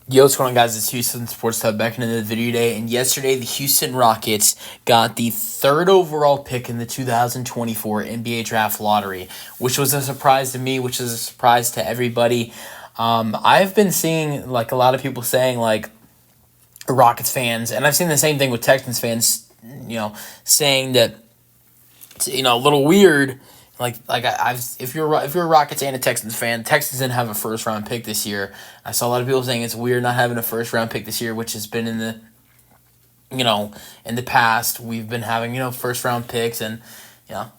Yo, what's going on, guys? It's Houston Sports Hub back into the video today. And yesterday, the Houston Rockets got the third overall pick in the 2024 NBA Draft Lottery, which was a surprise to me, which is a surprise to everybody. I've been seeing like a lot of people saying like Rockets fans, and I've seen the same thing with Texans fans, saying that it's, a little weird. If you're a Rockets and a Texans fan, Texans didn't have a first round pick this year. I saw a lot of people saying it's weird not having a first round pick this year, which has been in the past we've been having first round picks, and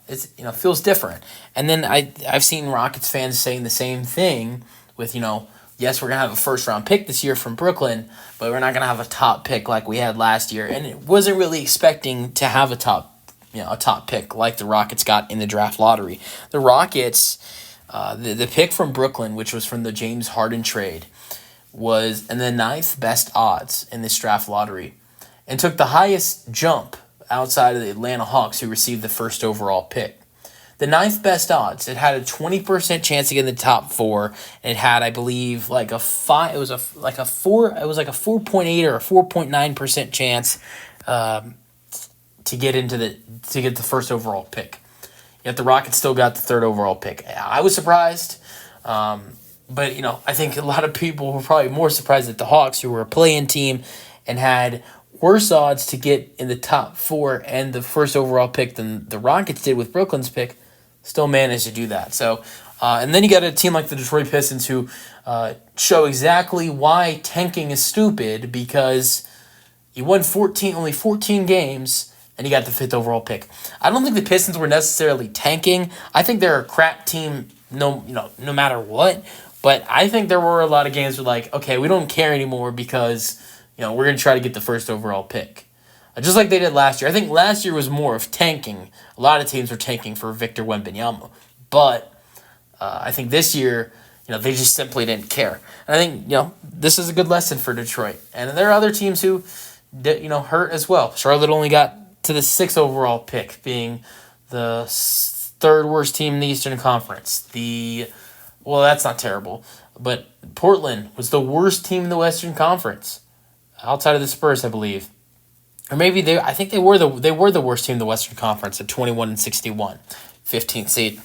it's feels different. And then I've seen Rockets fans saying the same thing with yes, we're gonna have a first round pick this year from Brooklyn, but we're not gonna have a top pick like we had last year, and it wasn't really expecting to have a top pick like the Rockets got in the draft lottery. The Rockets, the pick from Brooklyn, which was from the James Harden trade, was in the ninth best odds in this draft lottery and took the highest jump outside of the Atlanta Hawks, who received the first overall pick. The ninth best odds. It had a 20% chance to get in the top four. And it had, I believe, like a 4.8 or a 4.9% chance to get the first overall pick. Yet the Rockets still got the third overall pick. I was surprised, but I think a lot of people were probably more surprised that the Hawks, who were a play-in team and had worse odds to get in the top four and the first overall pick than the Rockets did with Brooklyn's pick, still managed to do that. So, and then you got a team like the Detroit Pistons who show exactly why tanking is stupid, because you won only 14 games and you got the fifth overall pick. I don't think the Pistons were necessarily tanking. I think they're a crap team no matter what. But I think there were a lot of games where like, okay, we don't care anymore because we're going to try to get the first overall pick. Just like they did last year. I think last year was more of tanking. A lot of teams were tanking for Victor Wembanyama. But I think this year, they just simply didn't care. And I think, this is a good lesson for Detroit. And there are other teams who, hurt as well. Charlotte only got to the sixth overall pick, being the third worst team in the Eastern Conference. That's not terrible, but Portland was the worst team in the Western Conference, outside of the Spurs, I believe. Or maybe I think they were the worst team in the Western Conference at 21-61, 15th seed.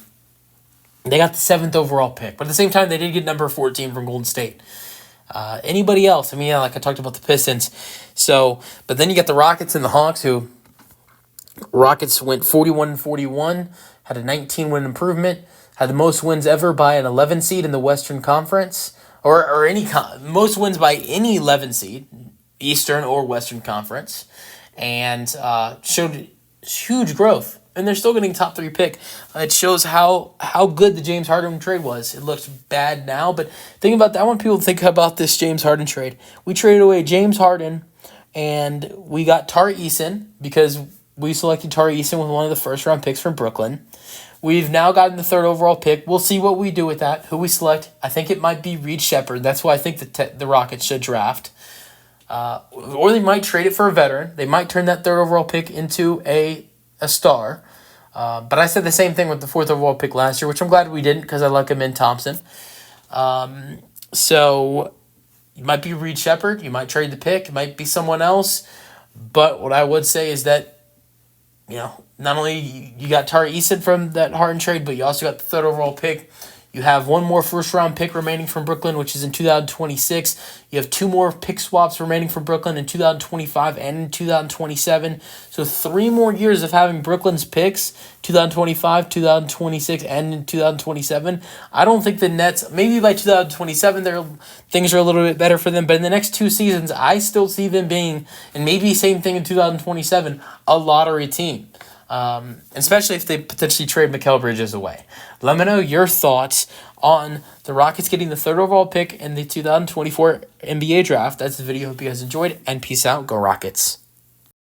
They got the seventh overall pick, but at the same time, they did get number 14 from Golden State. Anybody else? Like I talked about the Pistons. So, but then you got the Rockets and the Hawks, who Rockets went 41-41, had a 19-win improvement, had the most wins ever by an 11 seed in the Western Conference, or most wins by any 11 seed, Eastern or Western Conference, and showed huge growth. And they're still getting top 3 pick. It shows how good the James Harden trade was. It looks bad now, but think about that. I want people to think about this James Harden trade. We traded away James Harden, and we got Tari Eason because we selected Tari Eason with one of the first-round picks from Brooklyn. We've now gotten the third overall pick. We'll see what we do with that, who we select. I think it might be Reed Shepherd. That's why I think the Rockets should draft. Or they might trade it for a veteran. They might turn that third overall pick into a star. But I said the same thing with the fourth overall pick last year, which I'm glad we didn't because I like Amin Thompson. So it might be Reed Shepherd. You might trade the pick. It might be someone else. But what I would say is that, not only you got Tari Eason from that Harden trade, but you also got the third overall pick. You have one more first-round pick remaining from Brooklyn, which is in 2026. You have 2 more pick swaps remaining from Brooklyn in 2025 and in 2027. So 3 more years of having Brooklyn's picks, 2025, 2026, and in 2027. I don't think the Nets, maybe by 2027, things are a little bit better for them. But in the next 2 seasons, I still see them being, and maybe same thing in 2027, a lottery team. Especially if they potentially trade Mikal Bridges away. Let me know your thoughts on the Rockets getting the third overall pick in the 2024 NBA draft. That's the video. Hope you guys enjoyed, and peace out. Go Rockets.